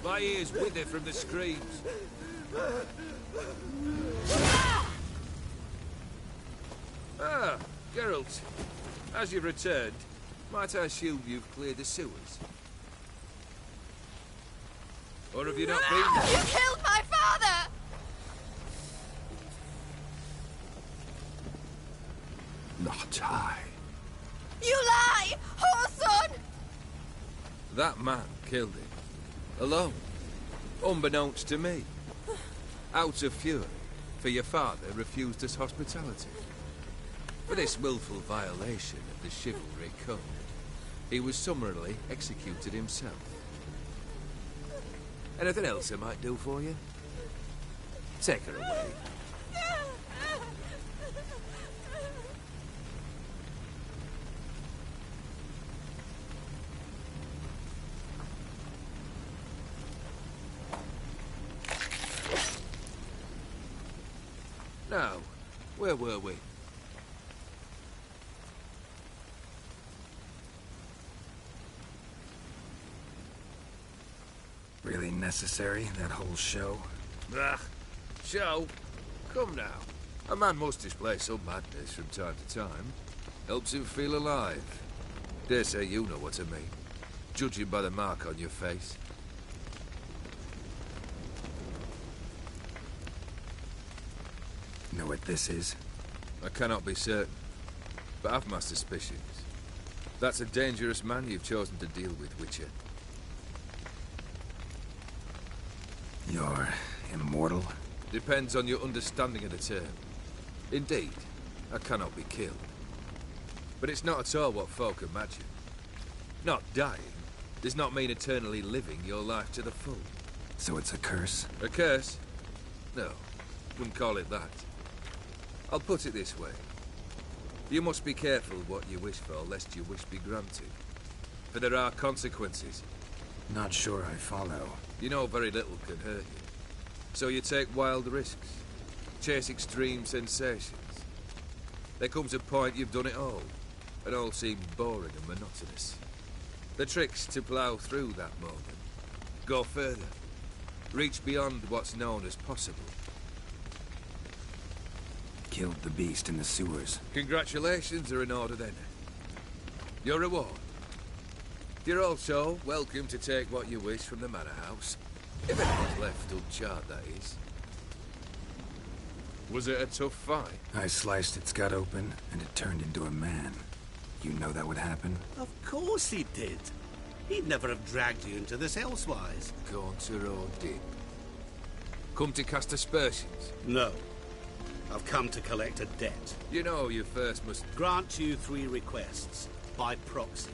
My ears wither from the screams. Ah, Geralt. As you've returned, might I assume you've cleared the sewers? Or have you not been there? You killed my father! Not I. You lie! Whoreson! That man killed him. Alone. Unbeknownst to me. Out of fury. for your father refused us hospitality. For this willful violation of the chivalry code, he was summarily executed himself. Anything else I might do for you? Take her away. Now, where were we? Really necessary, that whole show? Ah, show? Come now. A man must display some madness from time to time. Helps him feel alive. Dare say you know what I mean. Judging by the mark on your face. Know what this is? I cannot be certain, but I've my suspicions. That's a dangerous man you've chosen to deal with, Witcher. You're immortal? Depends on your understanding of the term. Indeed, I cannot be killed. But it's not at all what folk imagine. Not dying does not mean eternally living your life to the full. So it's a curse? A curse? No, wouldn't call it that. I'll put it this way. You must be careful what you wish for, lest your wish be granted. For there are consequences. Not sure I follow. You know very little can hurt you. So you take wild risks. Chase extreme sensations. There comes a point you've done it all. It all seems boring and monotonous. The trick's to plough through that moment. Go further. Reach beyond what's known as possible. Killed the beast in the sewers. Congratulations are in order then. Your reward. You're also welcome to take what you wish from the manor house. If anyone's left uncharred, that is. Was it a tough fight? I sliced its gut open, and it turned into a man. You know that would happen? Of course he did. He'd never have dragged you into this elsewise. Gaunter or dip. Come to cast aspersions? No. I've come to collect a debt. You know you first must... Grant you 3 requests, by proxy.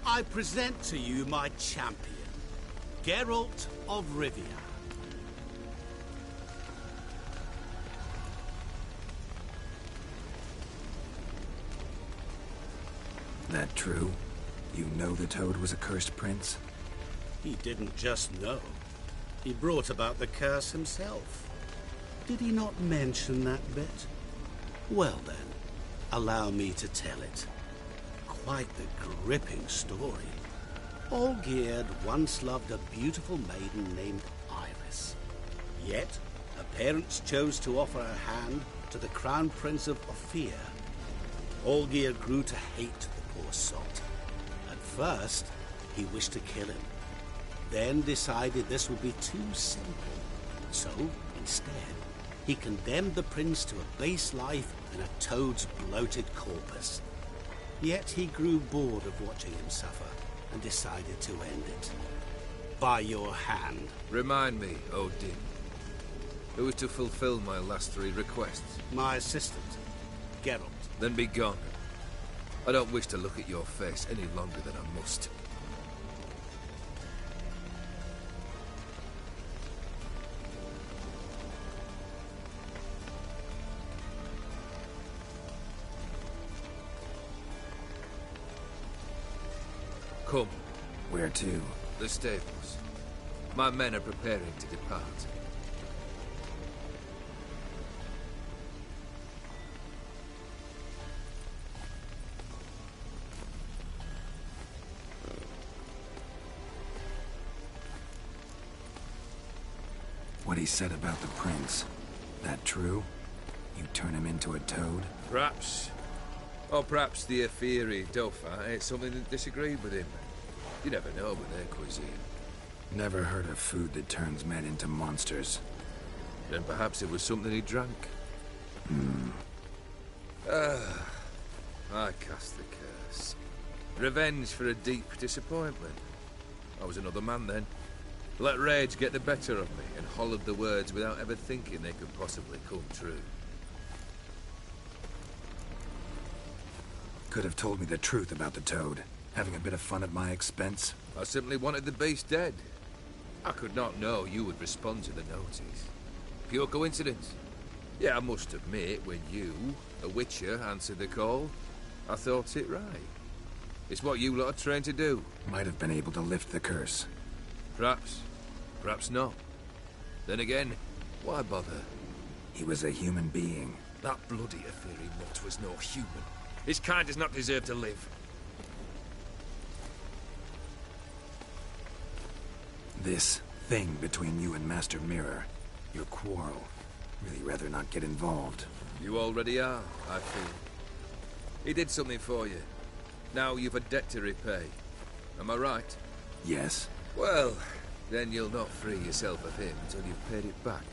I present to you my champion, Geralt of Rivia. That true? You know the Toad was a cursed prince? He didn't just know. He brought about the curse himself. Did he not mention that bit? Well then, allow me to tell it. Quite the gripping story. Olgierd once loved a beautiful maiden named Iris. Yet, her parents chose to offer her hand to the Crown Prince of Ophir. Olgierd grew to hate the poor sot. At first, he wished to kill him. Then decided this would be too simple. So, instead, he condemned the prince to a base life in a toad's bloated corpus. Yet he grew bored of watching him suffer and decided to end it. By your hand. Remind me, Odin. Who is to fulfill my last 3 requests? My assistant, Geralt. Then be gone. I don't wish to look at your face any longer than I must. Come. Where to? The stables. My men are preparing to depart. What he said about the prince. That true? You turn him into a toad? Perhaps. Or perhaps the Ophiri Dauphin ate something that disagreed with him. You never know with their cuisine. Never heard of food that turns men into monsters. Then perhaps it was something he drank. I cast the curse. Revenge for a deep disappointment. I was another man then. Let rage get the better of me and hollered the words without ever thinking they could possibly come true. Could have told me the truth about the toad, having a bit of fun at my expense. I simply wanted the beast dead. I could not know you would respond to the notice. Pure coincidence. Yeah, I must admit, when you, a witcher, answered the call, I thought it right. It's what you lot are trained to do. Might have been able to lift the curse. Perhaps. Perhaps not. Then again, why bother? He was a human being. That bloody Aetheri mutt was no human. His kind does not deserve to live. This thing between you and Master Mirror, your quarrel, really rather not get involved. You already are, I feel. He did something for you. Now you've a debt to repay. Am I right? Yes. Well, then you'll not free yourself of him until you've paid it back.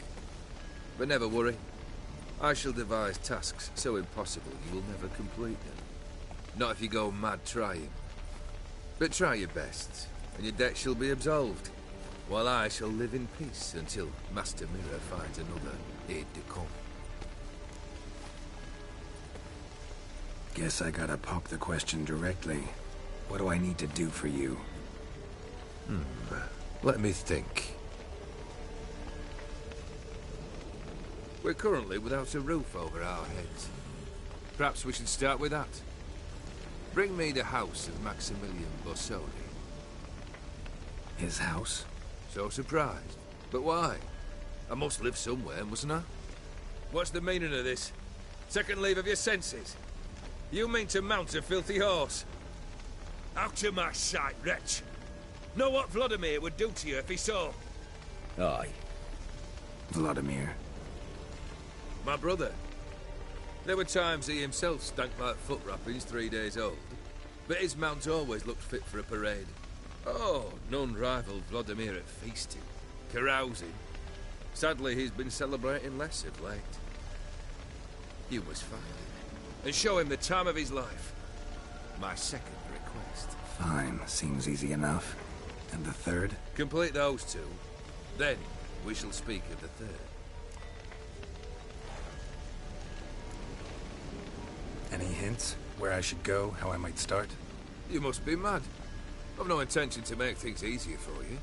But never worry. I shall devise tasks so impossible you will never complete them. Not if you go mad trying. But try your best, and your debt shall be absolved, while I shall live in peace until Master Mirror finds another aide-de-camp. Guess I gotta pop the question directly. What do I need to do for you? Let me think. We're currently without a roof over our heads. Perhaps we should start with that. Bring me the house of Maximilian Borsodi. His house? So surprised. But why? I must live somewhere, mustn't I? What's the meaning of this? Second leave of your senses? You mean to mount a filthy horse? Out of my sight, wretch! Know what Vladimir would do to you if he saw? Aye. Vladimir. My brother. There were times he himself stank like foot wrappings 3 days old, but his mount always looked fit for a parade. Oh, none rivaled Vladimir at feasting, carousing. Sadly, he's been celebrating less of late. You must find him and show him the time of his life. My second request. Fine, seems easy enough. And the third? Complete those two, then we shall speak of the third. Any hints? Where I should go? How I might start? You must be mad. I've no intention to make things easier for you.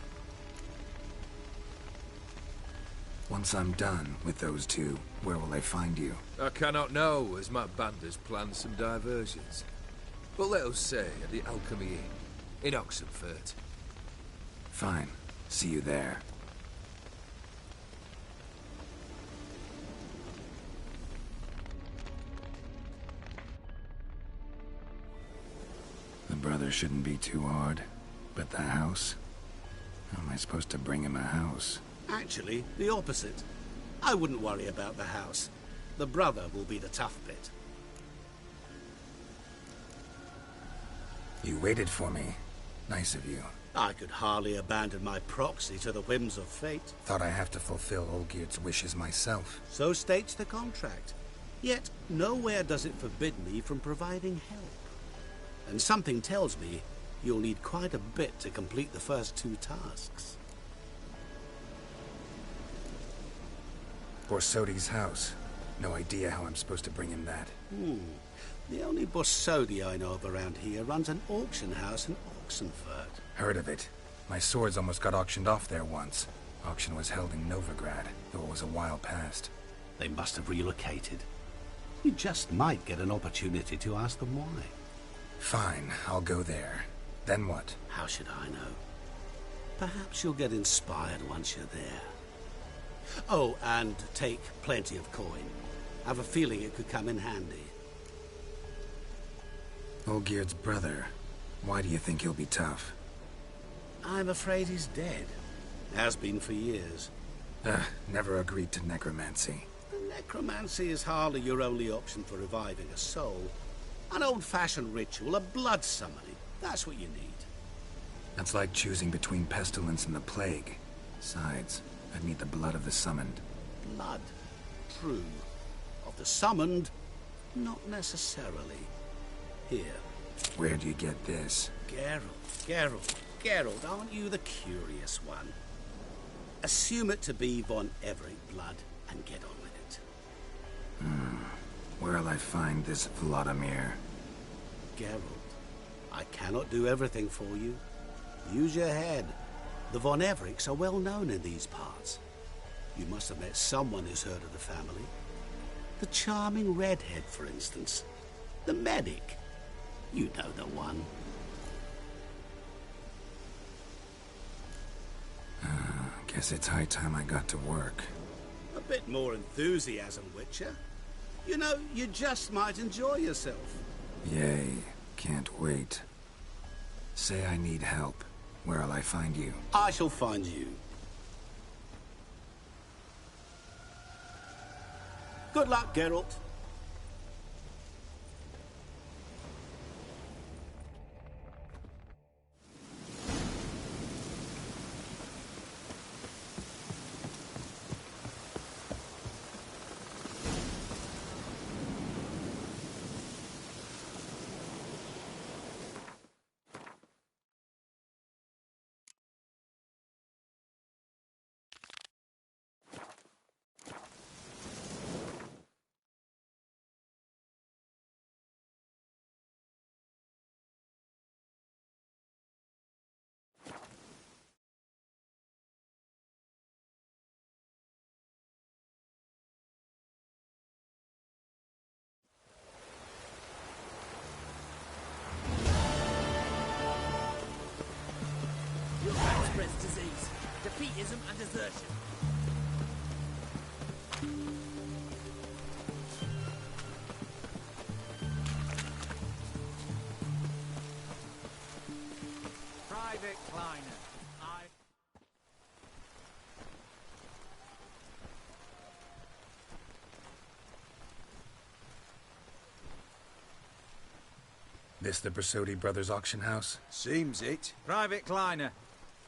Once I'm done with those two, where will I find you? I cannot know, as my band has planned some diversions. But let us say at the Alchemy Inn, in Oxenfurt. Fine. See you there. The brother shouldn't be too hard. But the house? How am I supposed to bring him a house? Actually, the opposite. I wouldn't worry about the house. The brother will be the tough bit. You waited for me. Nice of you. I could hardly abandon my proxy to the whims of fate. Thought I have to fulfill Olgierd's wishes myself. So states the contract. Yet, nowhere does it forbid me from providing help. And something tells me you'll need quite a bit to complete the first two tasks. Borsodi's house. No idea how I'm supposed to bring him that. The only Borsodi I know of around here runs an auction house in Oxenfurt. Heard of it. My swords almost got auctioned off there once. Auction was held in Novigrad, though it was a while past. They must have relocated. You just might get an opportunity to ask them why. Fine, I'll go there. Then what? How should I know? Perhaps you'll get inspired once you're there. Oh, and take plenty of coin. I have a feeling it could come in handy. Olgierd's brother. Why do you think he'll be tough? I'm afraid he's dead. Has been for years. Never agreed to necromancy. Necromancy is hardly your only option for reviving a soul. An old-fashioned ritual, a blood summoning. That's what you need. That's like choosing between pestilence and the plague. Besides, I'd need the blood of the summoned. Blood. True. Of the summoned, not necessarily. Here. Where do you get this? Geralt, aren't you the curious one? Assume it to be von Everett blood and get on with it. Where'll I find this Vladimir? Geralt, I cannot do everything for you. Use your head. The von Evericks are well known in these parts. You must have met someone who's heard of the family. The charming redhead, for instance. The medic. You know the one. Guess it's high time I got to work. A bit more enthusiasm, Witcher. You know, you just might enjoy yourself. Yay. Can't wait. Say I need help. Where'll I find you? I shall find you. Good luck, Geralt. Spreads disease, defeatism and desertion. Private Kleiner. This the Brasotti Brothers auction house? Seems it. Private Kleiner.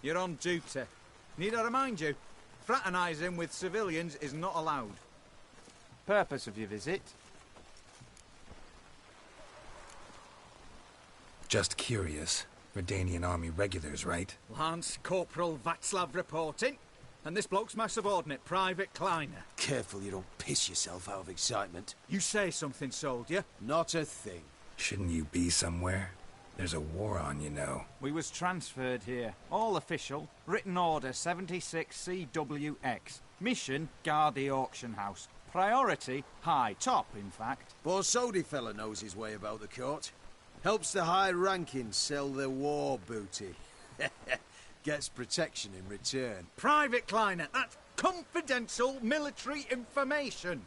You're on duty. Need I remind you? Fraternising with civilians is not allowed. Purpose of your visit? Just curious. Redanian army regulars, right? Lance Corporal Václav reporting. And this bloke's my subordinate, Private Kleiner. Careful you don't piss yourself out of excitement. You say something, soldier? Not a thing. Shouldn't you be somewhere? There's a war on, you know. We was transferred here. All official. Written order 76 CWX. Mission, guard the auction house. Priority, high. Top, in fact. Borsodi fella knows his way about the court. Helps the high-ranking sell their war booty. Gets protection in return. Private Kleiner, that's confidential military information.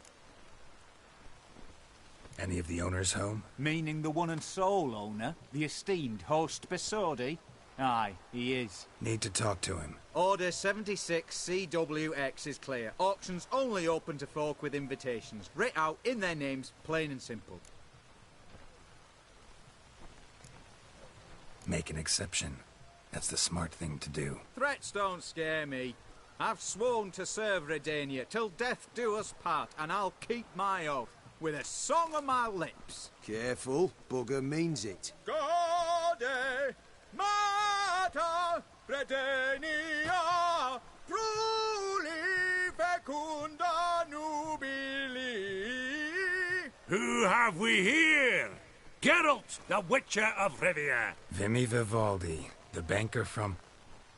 Any of the owners home? Meaning the one and sole owner, the esteemed host Borsodi? Aye, he is. Need to talk to him. Order 76 CWX is clear. Auctions only open to folk with invitations. Writ out in their names, plain and simple. Make an exception. That's the smart thing to do. Threats don't scare me. I've sworn to serve Redania till death do us part, and I'll keep my oath. With a song on my lips. Careful, bugger means it. Gode Mater Redania Pruli Fecunda Nubili. Who have we here? Geralt, the Witcher of Rivia. Vimy Vivaldi, the banker from...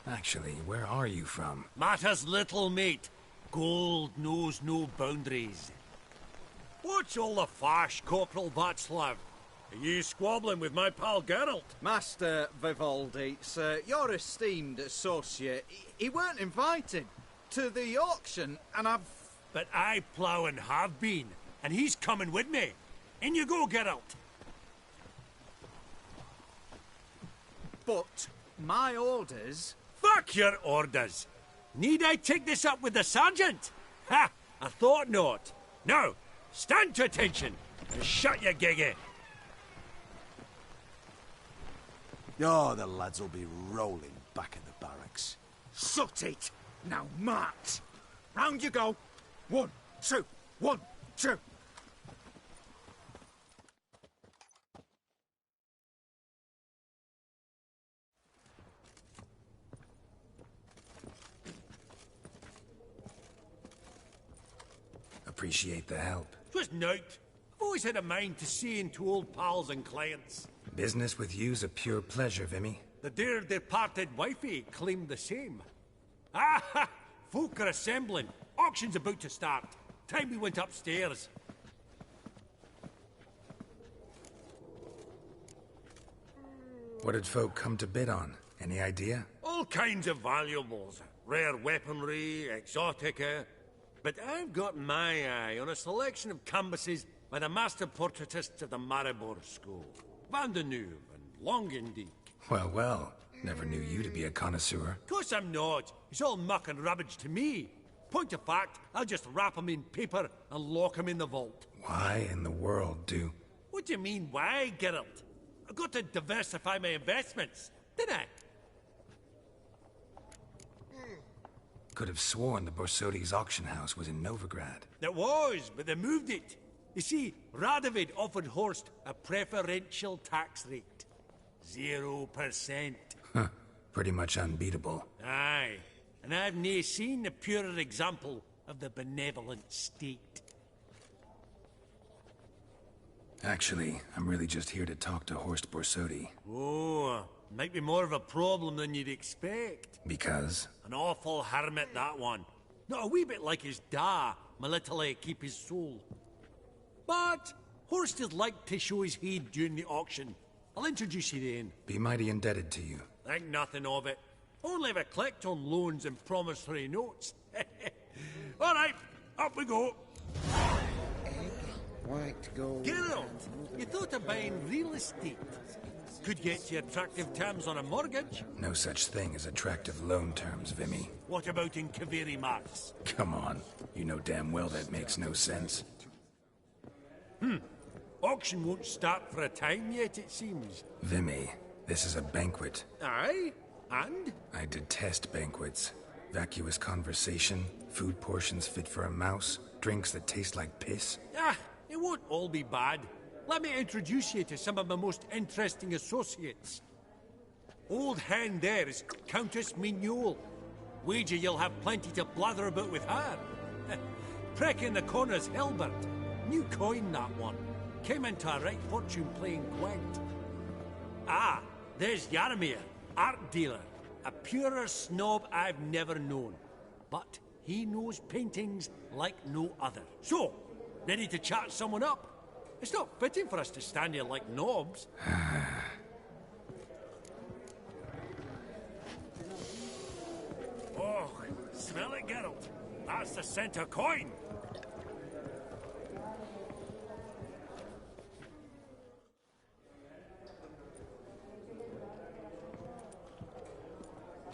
Actually, where are you from? Matters little, mate. Gold knows no boundaries. What's all the fash, Corporal Václav? Are you squabbling with my pal Geralt? Master Vivaldi, sir, your esteemed associate, he weren't invited to the auction, and I've... But I plough and have been, and he's coming with me. In you go, Geralt. But my orders... Fuck your orders. Need I take this up with the sergeant? Ha! I thought not. Now, stand to attention and shut your giggy. Oh, the lads will be rolling back at the barracks. Sut it! Now march! Round you go! 1, 2, 1, 2. Appreciate the help. Twas nowt. I've always had a mind to seeing to old pals and clients. Business with you's a pure pleasure, Vimy. The dear departed wifey claimed the same. Ah! Folk are assembling. Auction's about to start. Time we went upstairs. What did folk come to bid on? Any idea? All kinds of valuables. Rare weaponry, exotica. But I've got my eye on a selection of canvases by the master portraitists of the Maribor School. Van de Neuve and Longendijk. Well, well. Never knew you to be a connoisseur. Of course I'm not. It's all muck and rubbish to me. Point of fact, I'll just wrap 'em in paper and lock 'em in the vault. Why in the world do... What do you mean, why, Geralt? I've got to diversify my investments, didn't I? Could have sworn the Borsodi's auction house was in Novigrad. It was, but they moved it. You see, Radovid offered Horst a preferential tax rate. 0%. Huh. Pretty much unbeatable. Aye. And I've nae seen a purer example of the benevolent state. Actually, I'm really just here to talk to Horst Borsodi. Oh, might be more of a problem than you'd expect. Because? An awful hermit, that one. Not a wee bit like his da, military keep his soul. But Horst is like to show his head during the auction. I'll introduce you then. Be mighty indebted to you. Think nothing of it. Only if I collect on loans and promissory notes. All right, up we go. White gold. Geralt, you thought of buying real estate. Could get you attractive terms on a mortgage. No such thing as attractive loan terms, Vimy. What about in Kaveri Mars? Come on. You know damn well that makes no sense. Auction won't start for a time yet, it seems. Vimy, this is a banquet. Aye? And? I detest banquets. Vacuous conversation, food portions fit for a mouse, drinks that taste like piss. Ah, it won't all be bad. Let me introduce you to some of my most interesting associates. Old hen there is Countess Mignol. Wager you'll have plenty to blather about with her. Prick in the corner's Hilbert. New coin, that one. Came into a right fortune playing Gwent. Ah, there's Yarmir, art dealer. A purer snob I've never known. But he knows paintings like no other. So, ready to chat someone up? It's not fitting for us to stand here like knobs. Oh, smell it, Geralt. That's the center coin.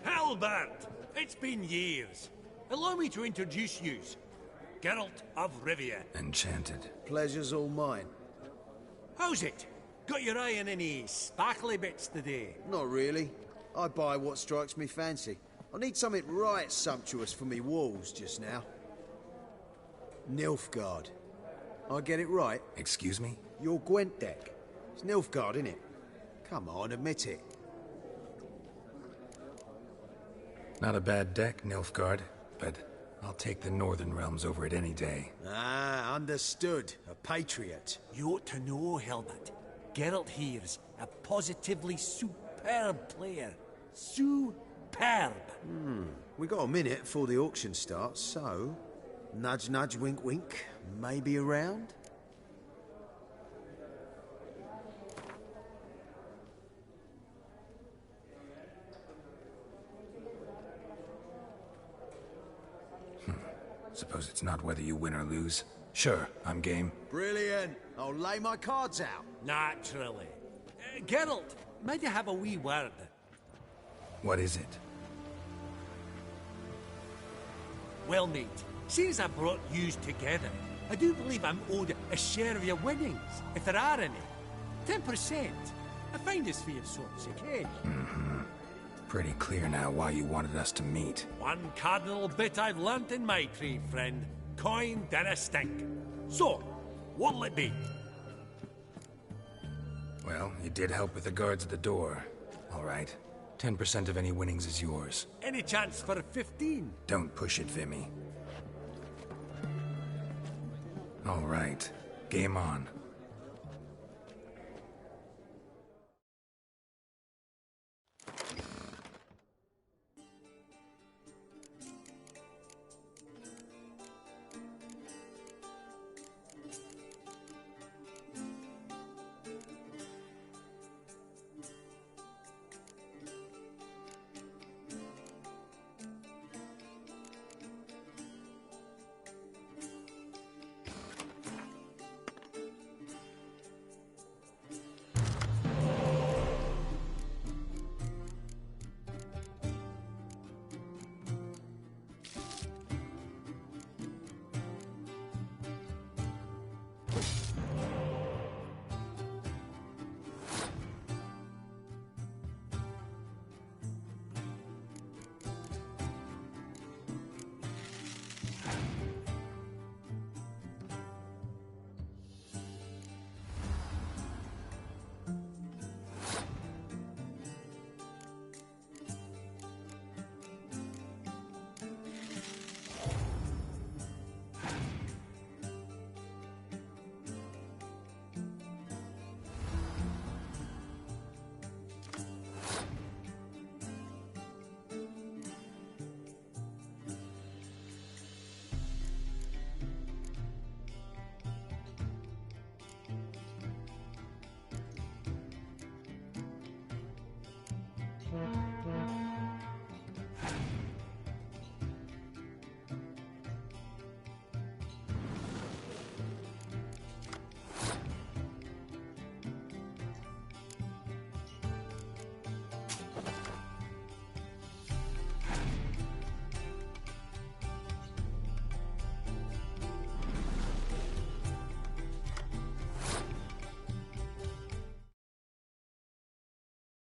Albert! It's been years. Allow me to introduce yous. Geralt of Rivia. Enchanted. Pleasure's all mine. How's it? Got your eye on any sparkly bits today? Not really. I buy what strikes me fancy. I need something right sumptuous for me walls just now. Nilfgaard. I get it right? Excuse me? Your Gwent deck. It's Nilfgaard, innit? Come on, admit it. Not a bad deck, Nilfgaard, but I'll take the Northern Realms over it any day. Ah, understood. A patriot. You ought to know, Hilbert. Geralt here's a positively superb player. Superb. We got a minute before the auction starts, so... Nudge, nudge, wink, wink. Maybe around? Suppose it's not whether you win or lose. Sure, I'm game. Brilliant. I'll lay my cards out. Naturally. Geralt, might I have a wee word? What is it? Well, mate, seeing as I brought yous together, I do believe I'm owed a share of your winnings, if there are any. 10%. I find this for your sorts, okay? Pretty clear now why you wanted us to meet. One cardinal bit I've learnt in my trade, friend. Coin dinna stink. So, what'll it be? Well, you did help with the guards at the door. All right. 10% of any winnings is yours. Any chance for 15? Don't push it, Vimy. All right. Game on.